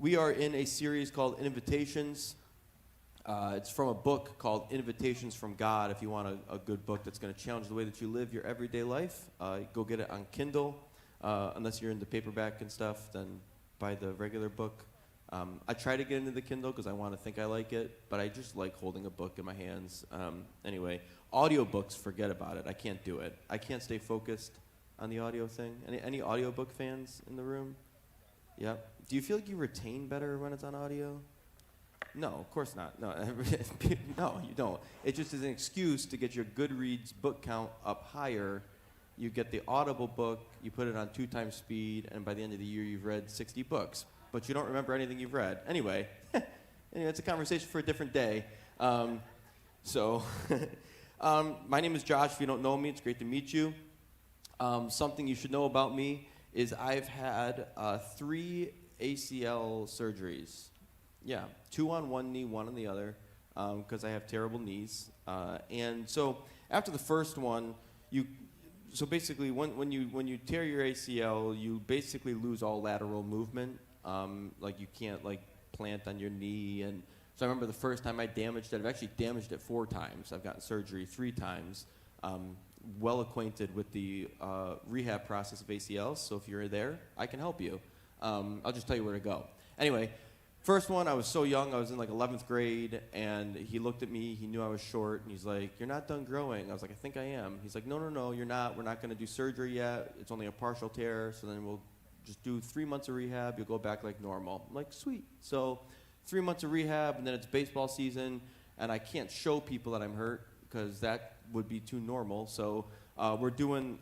We are in a series called Invitations. It's from a book called Invitations from God. If you want a good book that's going to challenge the way that you live your everyday life, go get it on Kindle. Unless you're into paperback and stuff, then buy the regular book. I try to get into the Kindle because I want to think I like it, but I just like holding a book in my hands. Anyway, audiobooks, forget about it. I can't do it. I can't stay focused on the audio thing. Any audiobook fans in the room? Yep. Do you feel like you retain better when it's on audio? No, of course not. No, no, you don't. It just is an excuse to get your Goodreads book count up higher. You get the Audible book, you put it on 2 times speed, and by the end of the year, you've read 60 books. But you don't remember anything you've read. Anyway, it's a conversation for a different day. My name is Josh. If you don't know me, it's great to meet you. Something you should know about me is I've had 3 ACL surgeries. Yeah, 2 on one knee, 1 on the other, because I have terrible knees. And so after the first one, so basically when you tear your ACL, you basically lose all lateral movement. Like you can't plant on your knee. And so I remember the first time I damaged it. I've actually damaged it 4 times. I've gotten surgery 3 times. Well acquainted with the rehab process of ACLs. So if you're there, I can help you. I'll just tell you where to go. Anyway, first one, I was so young. I was in 11th grade, and he looked at me. He knew I was short, and he's like, "You're not done growing." I was like, "I think I am." He's like, No, you're not. We're not going to do surgery yet. It's only a partial tear, so then we'll just do 3 months of rehab. You'll go back like normal. I'm like, sweet. So 3 months of rehab, and then it's baseball season, and I can't show people that I'm hurt because that would be too normal. So we're doing,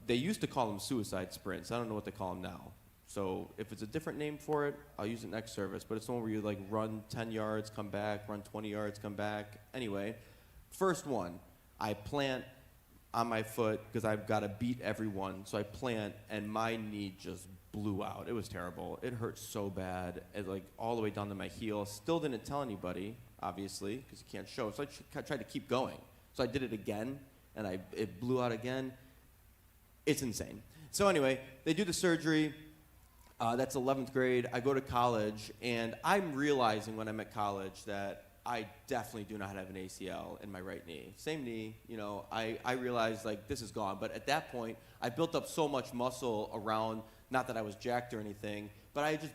they used to call them suicide sprints. I don't know what they call them now. So if it's a different name for it, I'll use it next service. But it's the one where you run 10 yards, come back, run 20 yards, come back. Anyway, first one, I plant on my foot because I've got to beat everyone. So I plant, and my knee just blew out. It was terrible. It hurt so bad, all the way down to my heel. Still didn't tell anybody, obviously, because you can't show. So I tried to keep going. So I did it again, and it blew out again. It's insane. So anyway, they do the surgery. That's 11th grade. I go to college, and I'm realizing when I'm at college that I definitely do not have an ACL in my right knee. Same knee, I realized this is gone. But at that point, I built up so much muscle around, not that I was jacked or anything, but I just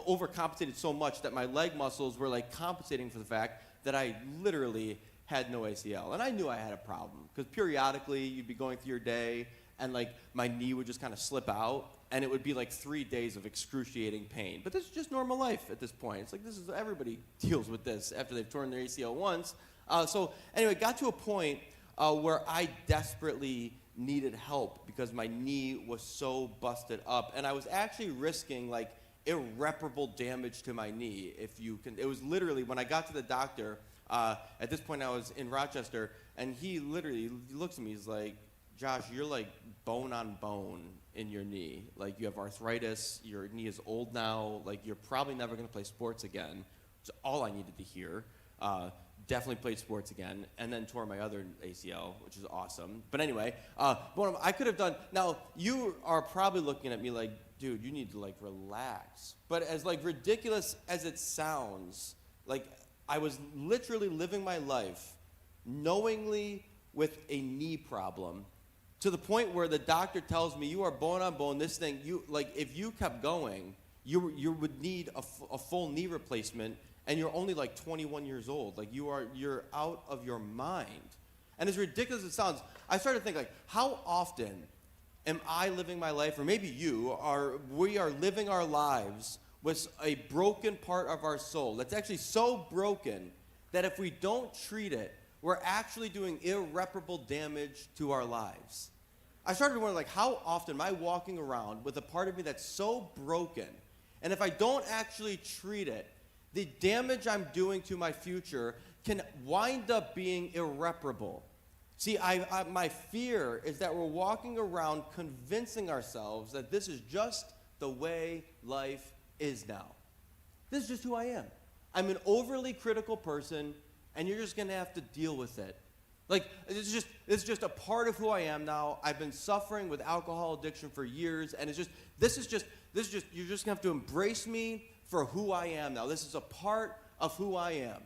overcompensated so much that my leg muscles were compensating for the fact that I literally had no ACL. And I knew I had a problem because periodically you'd be going through your day and my knee would just kind of slip out. And it would be 3 days of excruciating pain. But this is just normal life at this point. It's everybody deals with this after they've torn their ACL once. So anyway, got to a point where I desperately needed help because my knee was so busted up. And I was actually risking irreparable damage to my knee. It was literally, when I got to the doctor, at this point I was in Rochester, and he literally looks at me, he's like, "Josh, you're bone on bone in your knee. You have arthritis, your knee is old now, you're probably never going to play sports again." Which is all I needed to hear. Definitely played sports again, and then tore my other ACL, which is awesome. But anyway, what I could have done, now you are probably looking at me like, dude, you need to relax. But as ridiculous as it sounds, I was literally living my life knowingly with a knee problem, to the point where the doctor tells me, "You are bone on bone. This thing, if you kept going, you would need a full knee replacement, and you're only 21 years old. You're out of your mind." And as ridiculous as it sounds, I started to think how often am I living my life, or maybe we are living our lives with a broken part of our soul that's actually so broken that if we don't treat it, we're actually doing irreparable damage to our lives. I started to wonder, how often am I walking around with a part of me that's so broken, and if I don't actually treat it, the damage I'm doing to my future can wind up being irreparable. See, my fear is that we're walking around convincing ourselves that this is just the way life is now. This is just who I am. I'm an overly critical person, and you're just going to have to deal with it. It's just a part of who I am now. I've been suffering with alcohol addiction for years, and you're just going to have to embrace me for who I am now. This is a part of who I am.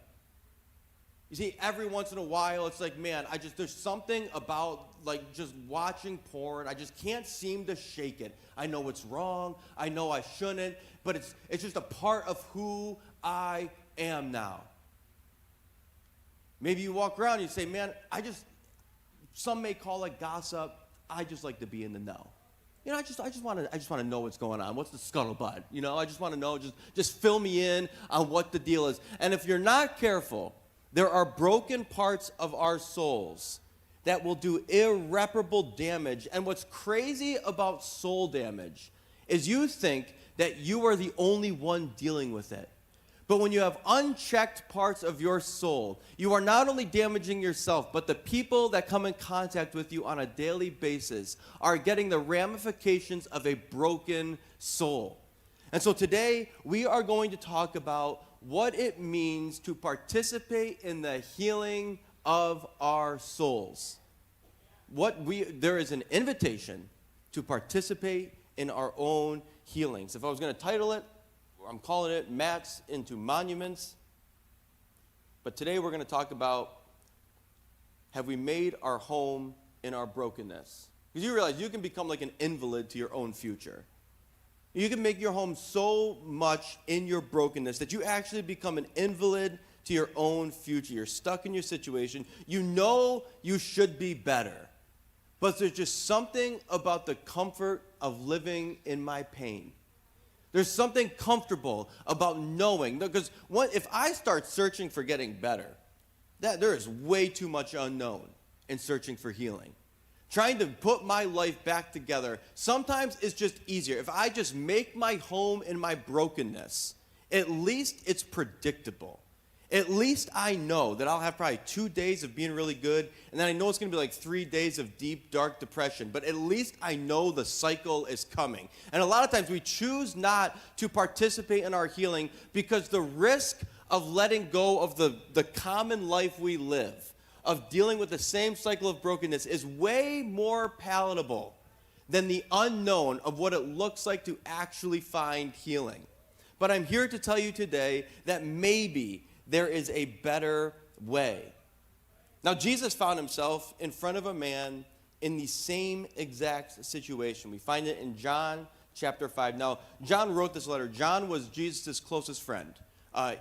You see, every once in a while, it's like, man, there's something about, like, just watching porn. I just can't seem to shake it. I know it's wrong. I know I shouldn't. But it's just a part of who I am now. Maybe you walk around and you say, man, some may call it gossip. I just like to be in the know. You know, I just want to know what's going on. What's the scuttlebutt? You know, I just want to know. Just fill me in on what the deal is. And if you're not careful, there are broken parts of our souls that will do irreparable damage. And what's crazy about soul damage is you think that you are the only one dealing with it. But when you have unchecked parts of your soul, you are not only damaging yourself, but the people that come in contact with you on a daily basis are getting the ramifications of a broken soul. And so today, we are going to talk about what it means to participate in the healing of our souls. There is an invitation to participate in our own healings. If I was going to title it, I'm calling it Mats into Monuments. But today we're going to talk about, have we made our home in our brokenness? Because you realize you can become like an invalid to your own future. You can make your home so much in your brokenness that you actually become an invalid to your own future. You're stuck in your situation. You know you should be better. But there's just something about the comfort of living in my pain. There's something comfortable about knowing. Because if I start searching for getting better, there is way too much unknown in searching for healing. Trying to put my life back together, sometimes it's just easier. If I just make my home in my brokenness, at least it's predictable. At least I know that I'll have probably 2 days of being really good, and then I know it's going to be like 3 days of deep, dark depression. But at least I know the cycle is coming. And a lot of times we choose not to participate in our healing because the risk of letting go of the common life we live, of dealing with the same cycle of brokenness, is way more palatable than the unknown of what it looks like to actually find healing. But I'm here to tell you today that maybe there is a better way. Now, Jesus found himself in front of a man in the same exact situation. We find it in John chapter 5. Now, John wrote this letter. John was Jesus' closest friend.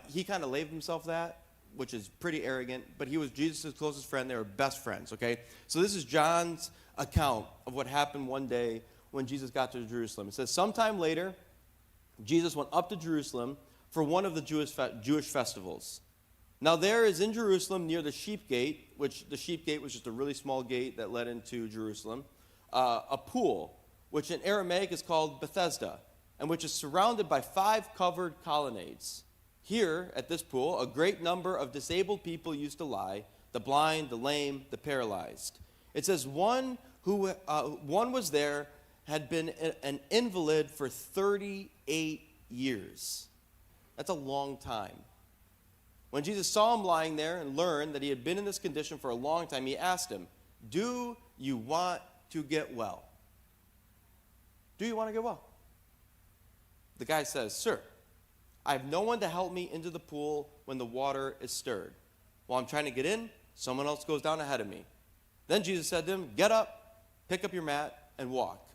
He kind of labeled himself that, which is pretty arrogant, but he was Jesus' closest friend. They were best friends, okay? So this is John's account of what happened one day when Jesus got to Jerusalem. It says, sometime later, Jesus went up to Jerusalem for one of the Jewish festivals. Now there is in Jerusalem near the sheep gate, which the sheep gate was just a really small gate that led into Jerusalem, a pool, which in Aramaic is called Bethesda, and which is surrounded by 5 covered colonnades. Here, at this pool, a great number of disabled people used to lie, the blind, the lame, the paralyzed. It says one was there, had been an invalid for 38 years. That's a long time. When Jesus saw him lying there and learned that he had been in this condition for a long time, he asked him, "Do you want to get well?" Do you want to get well? The guy says, "Sir, I have no one to help me into the pool when the water is stirred. While I'm trying to get in, someone else goes down ahead of me." Then Jesus said to him, "Get up, pick up your mat, and walk."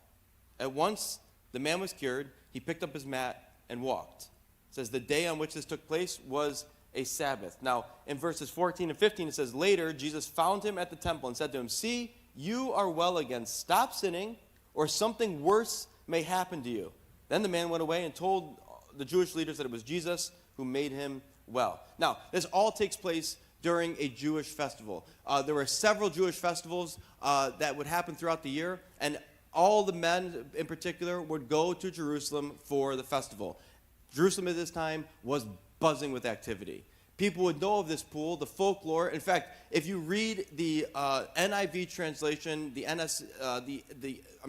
At once, the man was cured. He picked up his mat and walked. It says the day on which this took place was a Sabbath. Now, in verses 14 and 15, it says, later, Jesus found him at the temple and said to him, "See, you are well again. Stop sinning, or something worse may happen to you." Then the man went away and told the Jewish leaders that it was Jesus who made him well. Now, this all takes place during a Jewish festival. There were several Jewish festivals that would happen throughout the year, and all the men in particular would go to Jerusalem for the festival. Jerusalem at this time was buzzing with activity. People would know of this pool, the folklore. In fact, if you read the NIV translation, I'm just going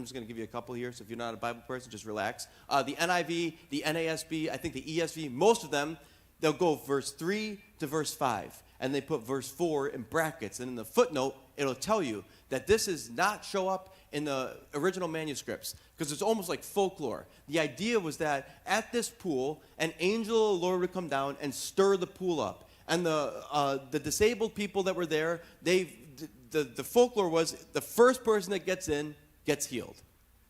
to give you a couple here, so if you're not a Bible person, just relax. The NIV, the NASB, I think the ESV, most of them, they'll go verse 3 to verse 5, and they put verse 4 in brackets. And in the footnote, it'll tell you that this does not show up in the original manuscripts. because it's almost like folklore. The idea was that at this pool, an angel of the Lord would come down and stir the pool up. And the disabled people that were there, the folklore was the first person that gets in gets healed.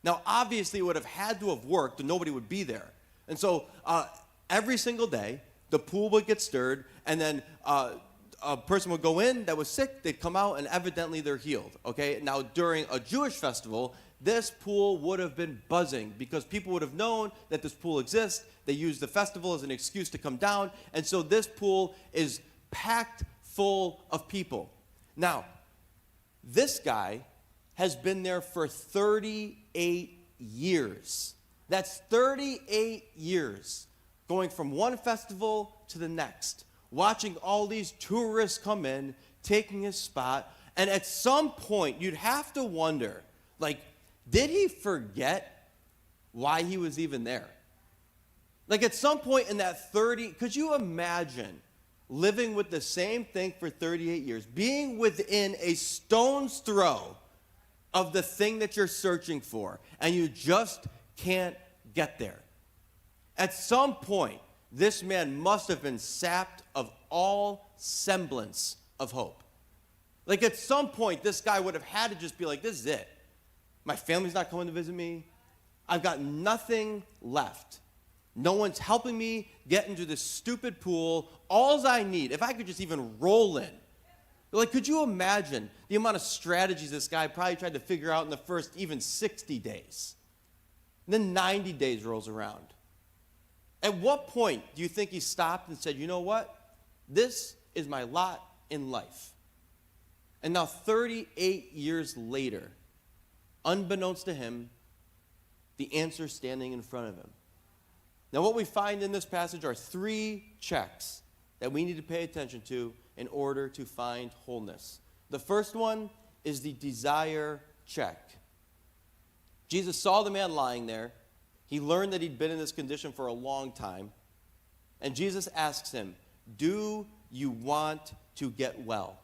Now, obviously, it would have had to have worked, and nobody would be there. And so every single day, the pool would get stirred, and then a person would go in that was sick, they'd come out, and evidently they're healed. Okay? Now, during a Jewish festival, this pool would have been buzzing because people would have known that this pool exists. They used the festival as an excuse to come down, and so this pool is packed full of people. Now, this guy has been there for 38 years. That's 38 years going from one festival to the next, watching all these tourists come in, taking his spot, and at some point you'd have to wonder, like, did he forget why he was even there? Like at some point in that could you imagine living with the same thing for 38 years, being within a stone's throw of the thing that you're searching for, and you just can't get there? At some point, this man must have been sapped of all semblance of hope. Like at some point, this guy would have had to just be like, this is it. My family's not coming to visit me. I've got nothing left. No one's helping me get into this stupid pool. All I need, if I could just even roll in. Like, could you imagine the amount of strategies this guy probably tried to figure out in the first even 60 days? And then 90 days rolls around. At what point do you think he stopped and said, you know what? This is my lot in life. And now 38 years later, unbeknownst to him, the answer's standing in front of him. Now what we find in this passage are 3 checks that we need to pay attention to in order to find wholeness. The first one is the desire check. Jesus saw the man lying there. He learned that he'd been in this condition for a long time. And Jesus asks him, do you want to get well?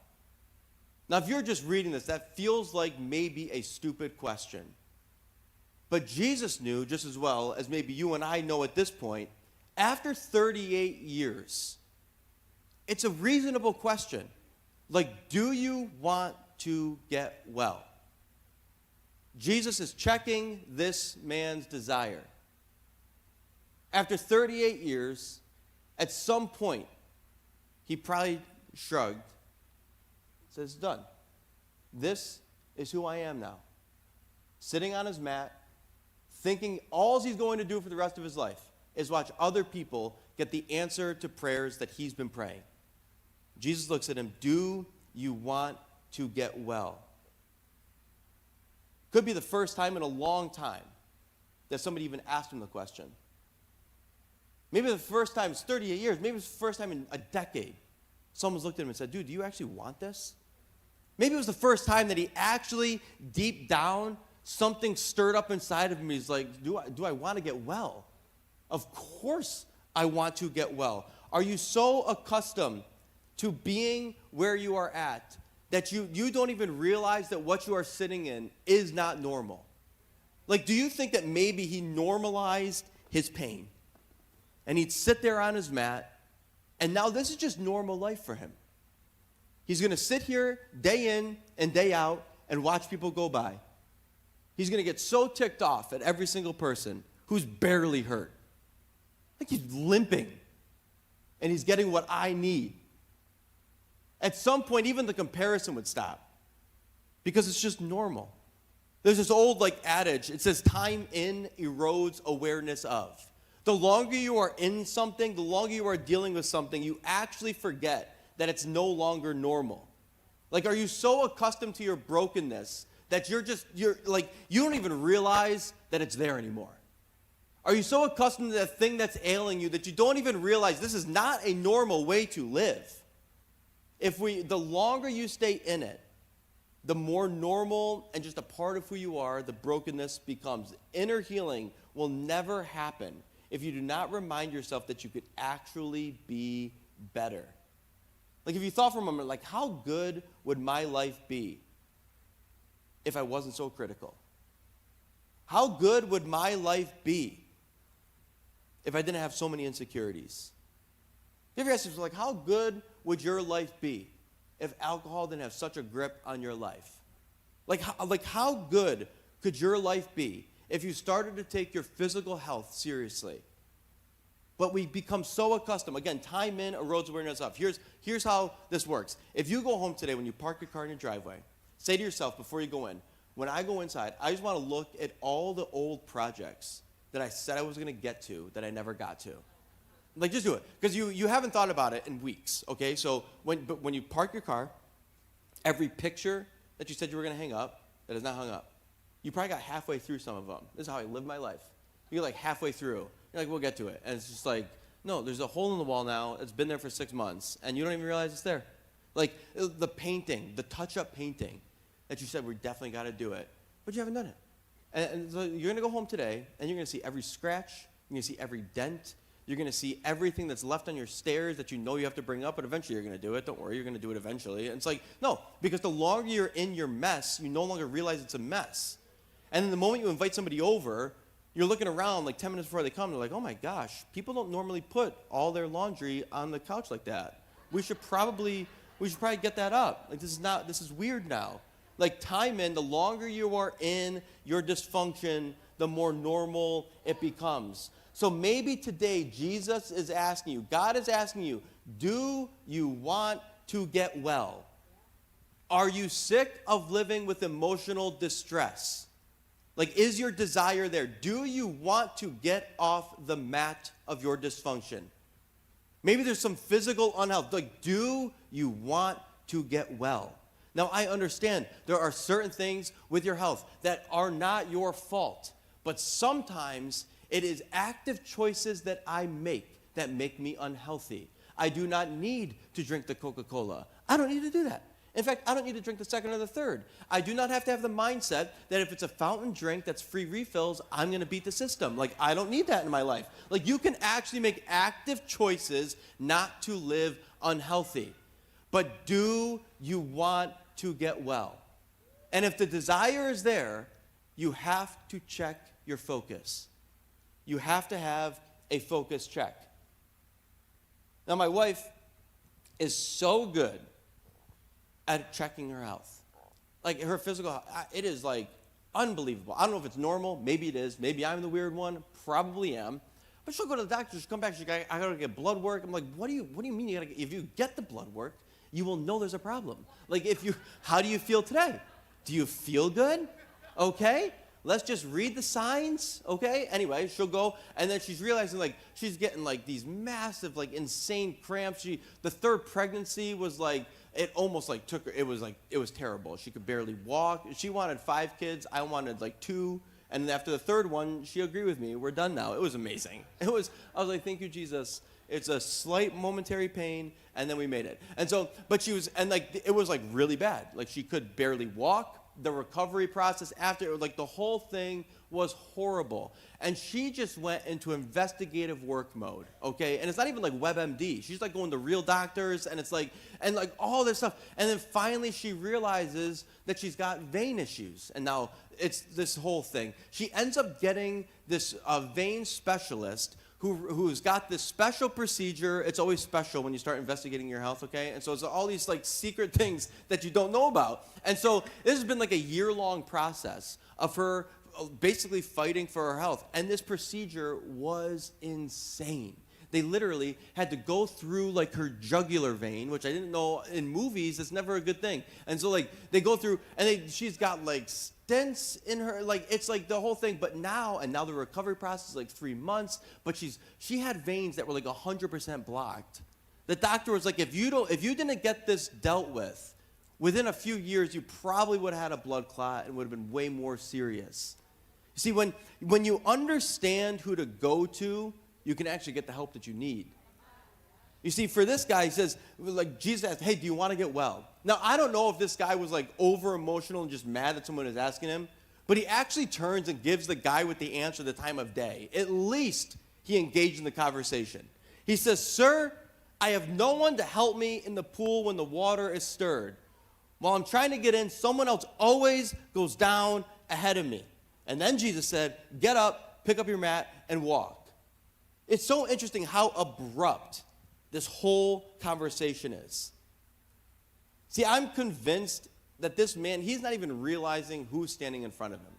Now, if you're just reading this, that feels like maybe a stupid question. But Jesus knew just as well as maybe you and I know at this point, after 38 years, it's a reasonable question. Like, do you want to get well? Jesus is checking this man's desire. After 38 years, at some point, he probably shrugged, says, done. This is who I am now. Sitting on his mat, thinking all he's going to do for the rest of his life is watch other people get the answer to prayers that he's been praying. Jesus looks at him, do you want to get well? Could be the first time in a long time that somebody even asked him the question. Maybe the first time, it's 38 years, maybe it's the first time in a decade, someone's looked at him and said, dude, do you actually want this? Maybe it was the first time that he actually, deep down, something stirred up inside of him. He's like, do I want to get well? Of course I want to get well. Are you so accustomed to being where you are at that you don't even realize that what you are sitting in is not normal? Like, do you think that maybe he normalized his pain? And he'd sit there on his mat, and now this is just normal life for him. He's going to sit here day in and day out and watch people go by. He's going to get so ticked off at every single person who's barely hurt. Like he's limping, and he's getting what I need. At some point, even the comparison would stop because it's just normal. There's this old adage. It says time in erodes awareness of. The longer you are in something, the longer you are dealing with something, you actually forget that it's no longer normal. Like, are you so accustomed to your brokenness that you don't even realize that it's there anymore? Are you so accustomed to that thing that's ailing you that you don't even realize this is not a normal way to live? The longer you stay in it, the more normal and just a part of who you are the brokenness becomes. Inner healing will never happen if you do not remind yourself that you could actually be better. Like if you thought for a moment, like how good would my life be if I wasn't so critical? How good would my life be if I didn't have so many insecurities? You ever ask yourself, like, how good would your life be if alcohol didn't have such a grip on your life? Like how good could your life be if you started to take your physical health seriously? But we become so accustomed. Again, time in erodes awareness of. Here's how this works. If you go home today, when you park your car in your driveway, say to yourself before you go in, when I go inside, I just want to look at all the old projects that I said I was going to get to that I never got to. Like, just do it. Because you haven't thought about it in weeks, okay? So when you park your car, every picture that you said you were going to hang up that is not hung up, you probably got halfway through some of them. This is how I live my life. You're like halfway through. You're like, we'll get to it. And it's just like, no, there's a hole in the wall now. It's been there for 6 months, and you don't even realize it's there. Like, the painting, the touch-up painting that you said we definitely got to do it, but you haven't done it. And so you're going to go home today, and you're going to see every scratch. You're going to see every dent. You're going to see everything that's left on your stairs that you know you have to bring up, but eventually you're going to do it. Don't worry, you're going to do it eventually. And it's like, no, because the longer you're in your mess, you no longer realize it's a mess. And then the moment you invite somebody over, you're looking around like 10 minutes before they come, they're like, oh my gosh, people don't normally put all their laundry on the couch like that. We should probably get that up. Like, this is weird now. Like, time in, the longer you are in your dysfunction, the more normal it becomes. So maybe today Jesus is asking you, God is asking you, do you want to get well? Are you sick of living with emotional distress? Like, is your desire there? Do you want to get off the mat of your dysfunction? Maybe there's some physical unhealth. Like, do you want to get well? Now, I understand there are certain things with your health that are not your fault, but sometimes it is active choices that I make that make me unhealthy. I do not need to drink the Coca-Cola. I don't need to do that. In fact, I don't need to drink the second or the third. I do not have to have the mindset that if it's a fountain drink that's free refills, I'm going to beat the system. Like, I don't need that in my life. Like, you can actually make active choices not to live unhealthy. But do you want to get well? And if the desire is there, you have to check your focus. You have to have a focus check. Now, my wife is so good at checking her health. Like, her physical health, it is like unbelievable. I don't know if it's normal. Maybe it is. Maybe I'm the weird one. Probably am. But she'll go to the doctor. She'll come back. She's like, I got to get blood work. I'm like, what do you mean you got to get? If you get the blood work, you will know there's a problem. Like, how do you feel today? Do you feel good? Okay. Let's just read the signs, okay? Anyway, she'll go, and then she's realizing, like, she's getting, like, these massive, like, insane cramps. The third pregnancy was, like, it almost, like, took her, it was terrible. She could barely walk. She wanted 5 kids. I wanted, like, 2. And after the third one, she agreed with me. We're done now. It was amazing. I was like, thank you, Jesus. It's a slight momentary pain, and then we made it. And so, but it was, like, really bad. Like, she could barely walk. The recovery process after, it was like the whole thing was horrible. And she just went into investigative work mode, okay? And it's not even like WebMD. She's like going to real doctors, and it's like, and like all this stuff. And then finally she realizes that she's got vein issues. And now it's this whole thing. She ends up getting this vein specialist who's got this special procedure. It's always special when you start investigating your health, okay? And so it's all these like secret things that you don't know about. And so this has been like a year-long process of her basically fighting for her health. And this procedure was insane. They literally had to go through like her jugular vein, which I didn't know in movies, it's never a good thing. And so like they go through, and she's got like stents in her, like it's like the whole thing. But now the recovery process is like 3 months, but she had veins that were like 100% blocked. The doctor was like, if you didn't get this dealt with, within a few years, you probably would have had a blood clot and would have been way more serious. You see, when you understand who to go to, you can actually get the help that you need. You see, for this guy, he says, like, Jesus asked, hey, do you want to get well? Now, I don't know if this guy was, like, over-emotional and just mad that someone was asking him, but he actually turns and gives the guy with the answer the time of day. At least he engaged in the conversation. He says, sir, I have no one to help me in the pool when the water is stirred. While I'm trying to get in, someone else always goes down ahead of me. And then Jesus said, get up, pick up your mat, and walk. It's so interesting how abrupt this whole conversation is. See, I'm convinced that this man, he's not even realizing who's standing in front of him.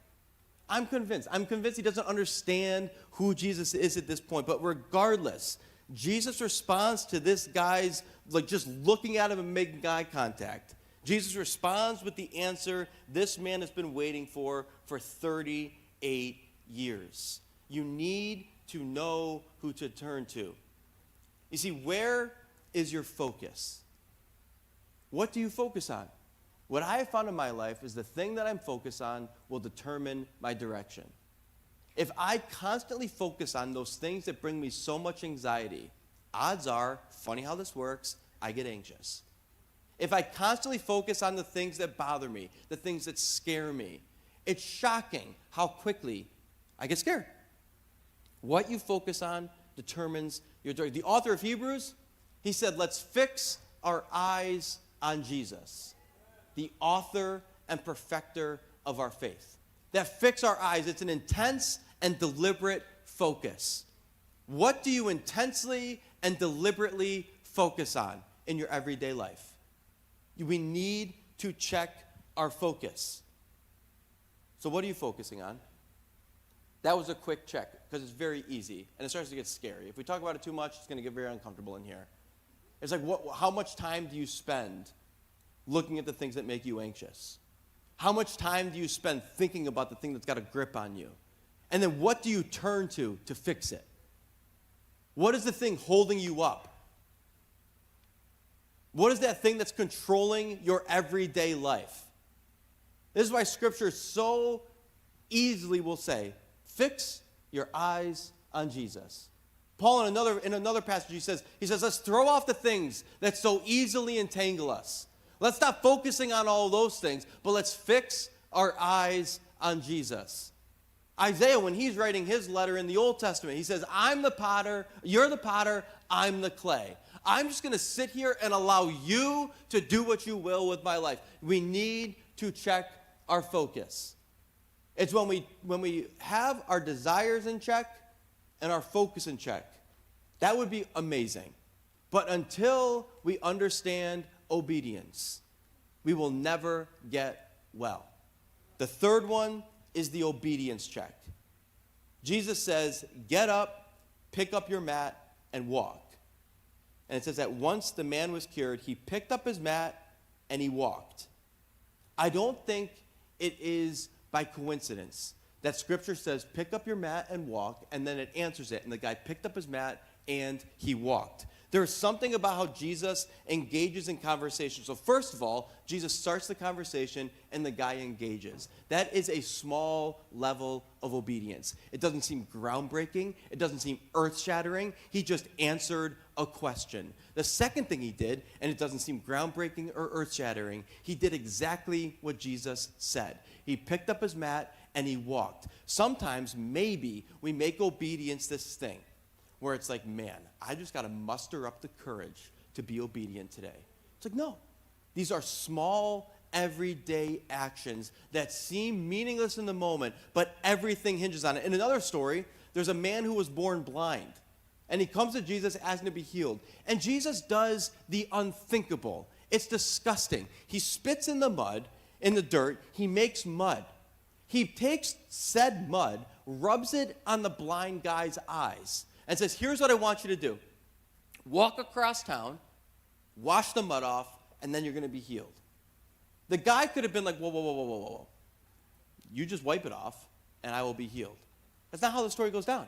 I'm convinced he doesn't understand who Jesus is at this point. But regardless, Jesus responds to this guy's, just looking at him and making eye contact. Jesus responds with the answer this man has been waiting for 38 years. You need to know who to turn to. You see, where is your focus? What do you focus on? What I have found in my life is the thing that I'm focused on will determine my direction. If I constantly focus on those things that bring me so much anxiety, odds are, funny how this works, I get anxious. If I constantly focus on the things that bother me, the things that scare me, it's shocking how quickly I get scared. What you focus on determines your direction. The author of Hebrews, he said, let's fix our eyes on Jesus, the author and perfecter of our faith. That fix our eyes, it's an intense and deliberate focus. What do you intensely and deliberately focus on in your everyday life? We need to check our focus. So what are you focusing on? That was a quick check because it's very easy and it starts to get scary. If we talk about it too much, it's going to get very uncomfortable in here. It's like, how much time do you spend looking at the things that make you anxious? How much time do you spend thinking about the thing that's got a grip on you? And then what do you turn to fix it? What is the thing holding you up? What is that thing that's controlling your everyday life? This is why Scripture so easily will say, fix your eyes on Jesus. Paul in another passage, he says, let's throw off the things that so easily entangle us. Let's stop focusing on all those things, but let's fix our eyes on Jesus. Isaiah, when he's writing his letter in the Old Testament, he says, I'm the potter, you're the potter, I'm the clay. I'm just going to sit here and allow you to do what you will with my life. We need to check our focus. It's when we have our desires in check and our focus in check. That would be amazing. But until we understand obedience, we will never get well. The third one is the obedience check. Jesus says, get up, pick up your mat, and walk. And it says that once the man was cured, he picked up his mat and he walked. I don't think it is by coincidence that Scripture says, pick up your mat and walk, and then it answers it. And the guy picked up his mat and he walked. There's something about how Jesus engages in conversation. So first of all, Jesus starts the conversation and the guy engages. That is a small level of obedience. It doesn't seem groundbreaking. It doesn't seem earth-shattering. He just answered a question. The second thing he did, and it doesn't seem groundbreaking or earth-shattering, he did exactly what Jesus said. He picked up his mat and he walked. Sometimes, maybe, we make obedience this thing where it's like, man, I just got to muster up the courage to be obedient today. It's like, no. These are small, everyday actions that seem meaningless in the moment, but everything hinges on it. In another story, there's a man who was born blind, and he comes to Jesus asking to be healed. And Jesus does the unthinkable. It's disgusting. He spits in the mud, in the dirt. He makes mud. He takes said mud, rubs it on the blind guy's eyes, and says, here's what I want you to do. Walk across town, wash the mud off, and then you're going to be healed. The guy could have been like, whoa. You just wipe it off, and I will be healed. That's not how the story goes down.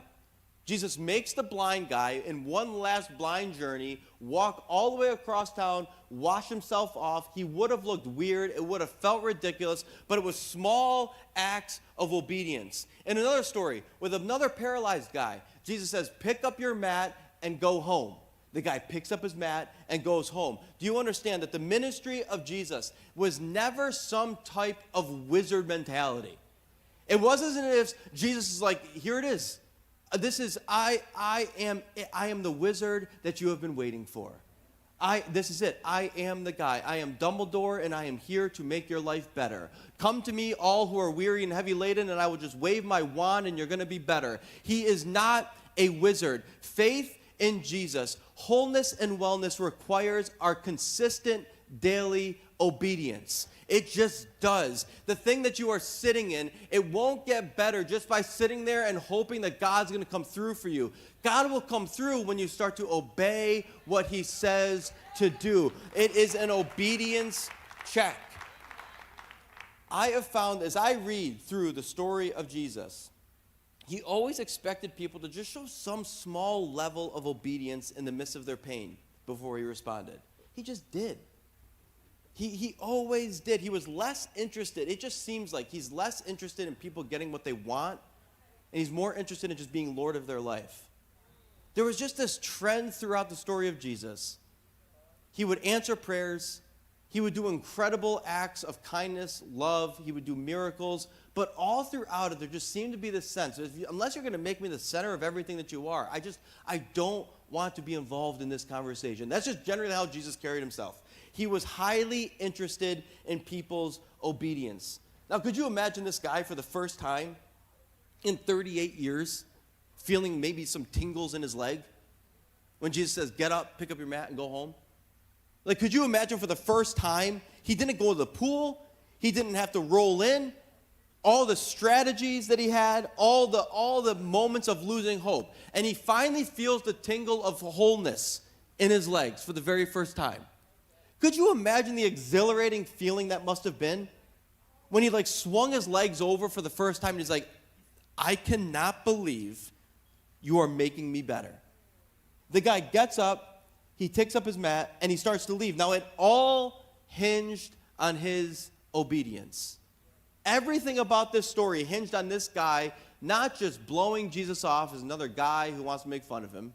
Jesus makes the blind guy, in one last blind journey, walk all the way across town, wash himself off. He would have looked weird. It would have felt ridiculous, but it was small acts of obedience. In another story, with another paralyzed guy, Jesus says, pick up your mat and go home. The guy picks up his mat and goes home. Do you understand that the ministry of Jesus was never some type of wizard mentality? It wasn't as if Jesus is like, here it is. This is, I am the wizard that you have been waiting for. This is it. I am the guy. I am Dumbledore, and I am here to make your life better. Come to me, all who are weary and heavy laden, and I will just wave my wand, and you're going to be better. He is not a wizard. Faith in Jesus, wholeness and wellness requires our consistent daily obedience. It just does. The thing that you are sitting in, it won't get better just by sitting there and hoping that God's going to come through for you. God will come through when you start to obey what he says to do. It is an obedience check. I have found as I read through the story of Jesus, he always expected people to just show some small level of obedience in the midst of their pain before he responded. He just did. He always did. He was less interested. It just seems like he's less interested in people getting what they want, and he's more interested in just being Lord of their life. There was just this trend throughout the story of Jesus. He would answer prayers. He would do incredible acts of kindness, love. He would do miracles. But all throughout it, there just seemed to be this sense, unless you're going to make me the center of everything that you are, I don't want to be involved in this conversation. That's just generally how Jesus carried himself. He was highly interested in people's obedience. Now, could you imagine this guy for the first time in 38 years feeling maybe some tingles in his leg when Jesus says, get up, pick up your mat, and go home? Like, could you imagine for the first time, he didn't go to the pool, he didn't have to roll in, all the strategies that he had, all the moments of losing hope, and he finally feels the tingle of wholeness in his legs for the very first time. Could you imagine the exhilarating feeling that must have been when he swung his legs over for the first time and he's like, I cannot believe you are making me better. The guy gets up, he takes up his mat, and he starts to leave. Now, it all hinged on his obedience. Everything about this story hinged on this guy not just blowing Jesus off as another guy who wants to make fun of him.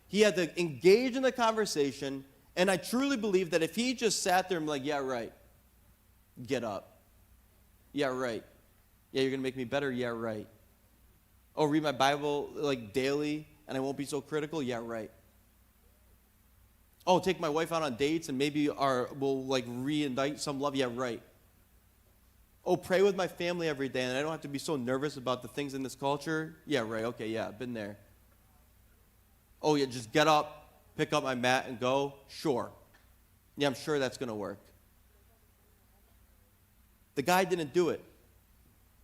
He had to engage in the conversation, and I truly believe that if he just sat there and be like, yeah, right, get up. Yeah, right. Yeah, you're going to make me better? Yeah, right. Oh, read my Bible daily, and I won't be so critical? Yeah, right. Oh, take my wife out on dates, and maybe we'll reignite some love? Yeah, right. Oh, pray with my family every day, and I don't have to be so nervous about the things in this culture? Yeah, right. Okay, yeah, been there. Oh, yeah, just get up, pick up my mat, and go? Sure. Yeah, I'm sure that's going to work. The guy didn't do it.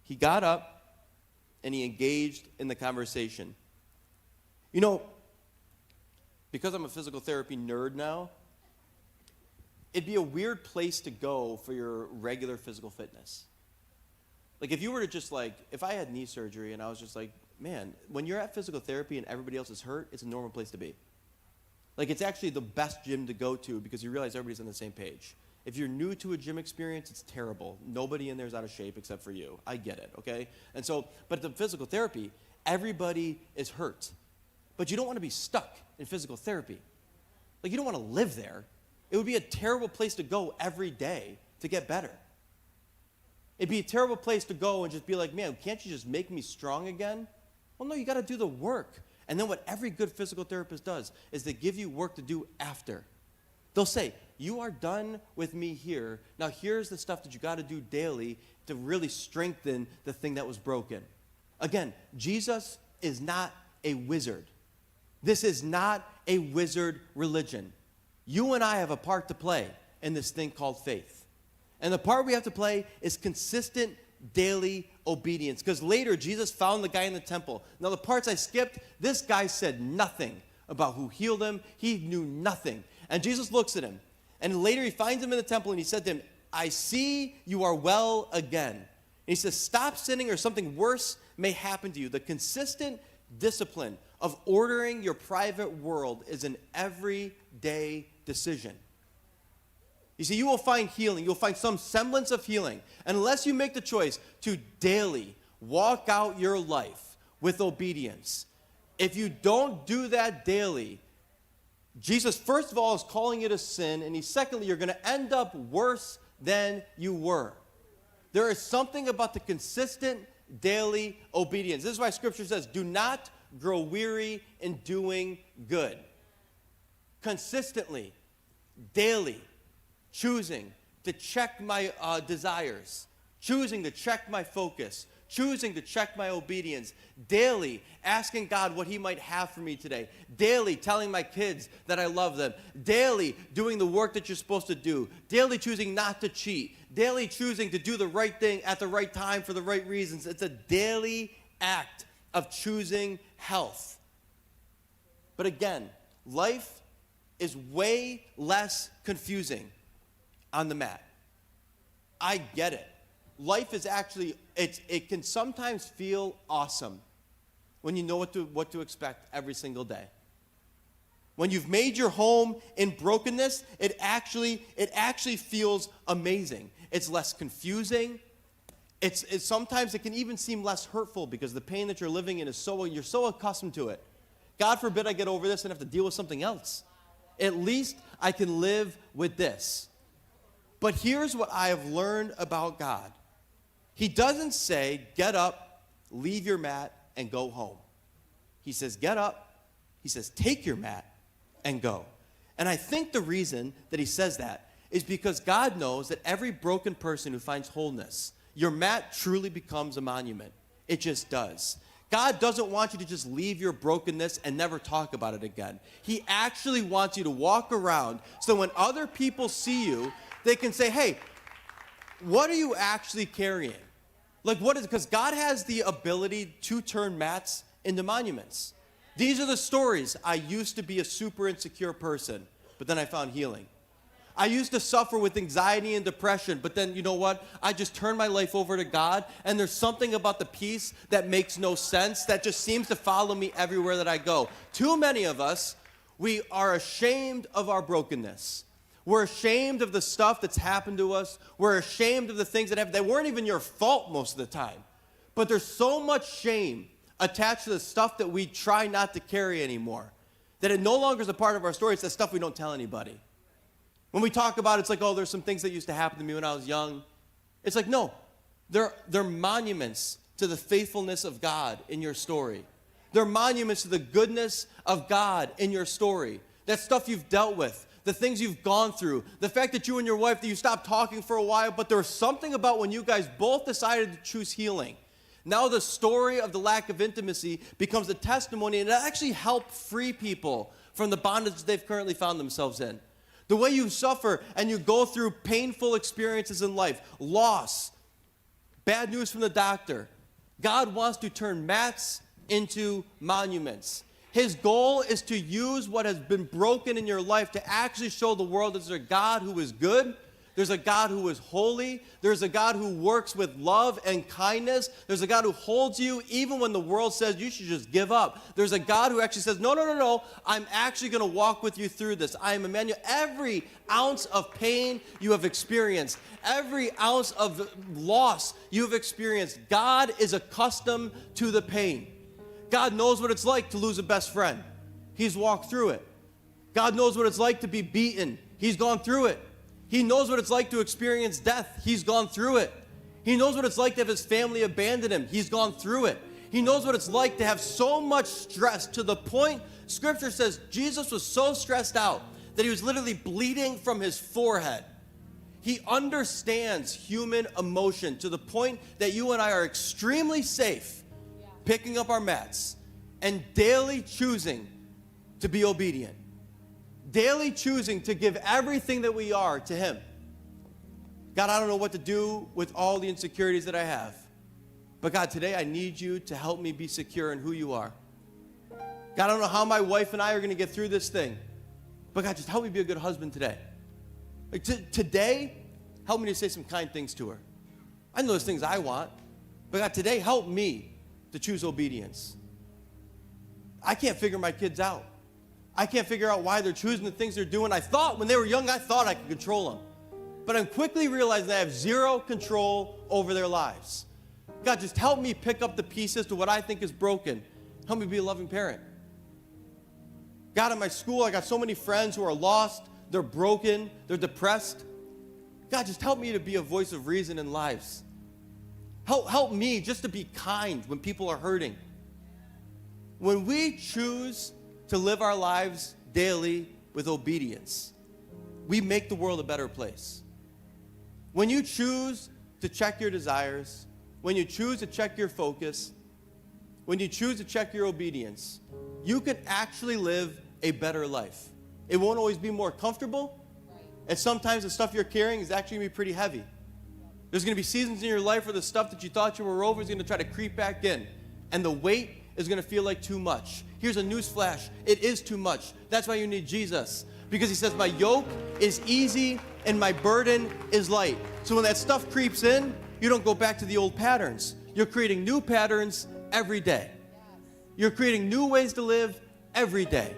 He got up, and he engaged in the conversation. You know, because I'm a physical therapy nerd now, it'd be a weird place to go for your regular physical fitness. If you were to just if I had knee surgery and I was just man, when you're at physical therapy and everybody else is hurt, it's a normal place to be. It's actually the best gym to go to because you realize everybody's on the same page. If you're new to a gym experience, it's terrible. Nobody in there is out of shape except for you. I get it, okay? And so, but the physical therapy, everybody is hurt. But you don't want to be stuck in physical therapy. You don't want to live there. It would be a terrible place to go every day to get better. It'd be a terrible place to go and just be like, man, can't you just make me strong again? Well, no, you got to do the work. And then what every good physical therapist does is they give you work to do after. They'll say, you are done with me here. Now here's the stuff that you got to do daily to really strengthen the thing that was broken. Again, Jesus is not a wizard. This is not a wizard religion. You and I have a part to play in this thing called faith. And the part we have to play is consistent daily obedience. Because later, Jesus found the guy in the temple. Now, the parts I skipped, this guy said nothing about who healed him. He knew nothing. And Jesus looks at him. And later, he finds him in the temple, and he said to him, I see you are well again. And he says, stop sinning or something worse may happen to you. The consistent discipline of ordering your private world is an everyday decision. You see, you will find healing. You'll find some semblance of healing. Unless you make the choice to daily walk out your life with obedience. If you don't do that daily, Jesus, first of all, is calling it a sin. And secondly, you're going to end up worse than you were. There is something about the consistent daily obedience. This is why Scripture says, do not grow weary in doing good. Consistently. daily choosing to check my desires, choosing to check my focus, choosing to check my obedience, daily asking God what he might have for me today, daily telling my kids that I love them, daily doing the work that you're supposed to do, daily choosing not to cheat, daily choosing to do the right thing at the right time for the right reasons. It's a daily act of choosing health. But again, life is way less confusing on the mat. I get it. Life is actually, it can sometimes feel awesome when you know what to expect every single day. When you've made your home in brokenness, it actually feels amazing. It's less confusing. It's sometimes it can even seem less hurtful because the pain that you're living in is you're so accustomed to it. God forbid I get over this and have to deal with something else. At least I can live with this. But here's what I have learned about God. He doesn't say, get up, leave your mat, and go home. He says, get up. He says, take your mat and go. And I think the reason that he says that is because God knows that every broken person who finds wholeness, your mat truly becomes a monument. It just does. God doesn't want you to just leave your brokenness and never talk about it again. He actually wants you to walk around so when other people see you, they can say, hey, what are you actually carrying? Like, what is, because God has the ability to turn mats into monuments. These are the stories. I used to be a super insecure person, but then I found healing. I used to suffer with anxiety and depression, but then, you know what? I just turned my life over to God, and there's something about the peace that makes no sense that just seems to follow me everywhere that I go. Too many of us, we are ashamed of our brokenness. We're ashamed of the stuff that's happened to us. We're ashamed of the things that weren't even your fault most of the time. But there's so much shame attached to the stuff that we try not to carry anymore, that it no longer is a part of our story. It's the stuff we don't tell anybody. When we talk about it, it's like, oh, there's some things that used to happen to me when I was young. It's like, no, they're monuments to the faithfulness of God in your story. They're monuments to the goodness of God in your story. That stuff you've dealt with, the things you've gone through, the fact that you and your wife, that you stopped talking for a while, but there was something about when you guys both decided to choose healing. Now the story of the lack of intimacy becomes a testimony, and it actually helped free people from the bondage they've currently found themselves in. The way you suffer and you go through painful experiences in life, loss, bad news from the doctor, God wants to turn mats into monuments. His goal is to use what has been broken in your life to actually show the world that there's a God who is good, there's a God who is holy, there's a God who works with love and kindness, there's a God who holds you even when the world says you should just give up. There's a God who actually says, no, I'm actually going to walk with you through this. I am Emmanuel. Every ounce of pain you have experienced, every ounce of loss you have experienced, God is accustomed to the pain. God knows what it's like to lose a best friend. He's walked through it. God knows what it's like to be beaten. He's gone through it. He knows what it's like to experience death. He's gone through it. He knows what it's like to have his family abandon him. He's gone through it. He knows what it's like to have so much stress to the point, Scripture says Jesus was so stressed out that he was literally bleeding from his forehead. He understands human emotion to the point that you and I are extremely safe picking up our mats and daily choosing to be obedient. Daily choosing to give everything that we are to him. God, I don't know what to do with all the insecurities that I have. But God, today I need you to help me be secure in who you are. God, I don't know how my wife and I are going to get through this thing. But God, just help me be a good husband today. Like today, help me to say some kind things to her. I know there's things I want. But God, today help me to choose obedience. I can't figure my kids out. I can't figure out why they're choosing the things they're doing. I thought when they were young, I thought I could control them. But I'm quickly realizing I have zero control over their lives. God, just help me pick up the pieces to what I think is broken. Help me be a loving parent. God, in my school, I got so many friends who are lost. They're broken. They're depressed. God, just help me to be a voice of reason in lives. Help me just to be kind when people are hurting. When we choose to live our lives daily with obedience, we make the world a better place. When you choose to check your desires, when you choose to check your focus, when you choose to check your obedience, you can actually live a better life. It won't always be more comfortable, and sometimes the stuff you're carrying is actually going to be pretty heavy. There's going to be seasons in your life where the stuff that you thought you were over is going to try to creep back in, and the weight is going to feel like too much. Here's a news flash. It is too much. That's why you need Jesus, because he says, my yoke is easy and my burden is light. So when that stuff creeps in, you don't go back to the old patterns. You're creating new patterns every day. You're creating new ways to live every day.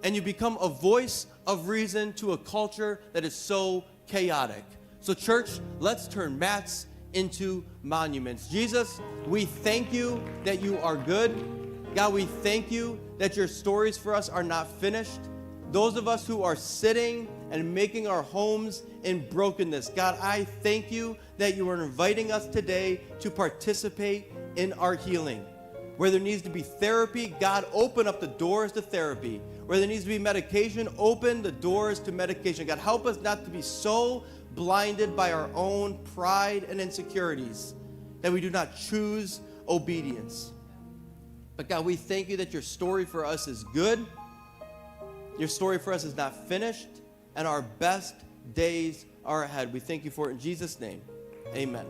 And you become a voice of reason to a culture that is so chaotic. So church, let's turn mats into monuments. Jesus, we thank you that you are good. God, we thank you that your stories for us are not finished. Those of us who are sitting and making our homes in brokenness, God, I thank you that you are inviting us today to participate in our healing. Where there needs to be therapy, God, open up the doors to therapy. Where there needs to be medication, open the doors to medication. God, help us not to be so blinded by our own pride and insecurities that we do not choose obedience. But God, we thank you that your story for us is good. Your story for us is not finished, and our best days are ahead. We thank you for it in Jesus' name. Amen.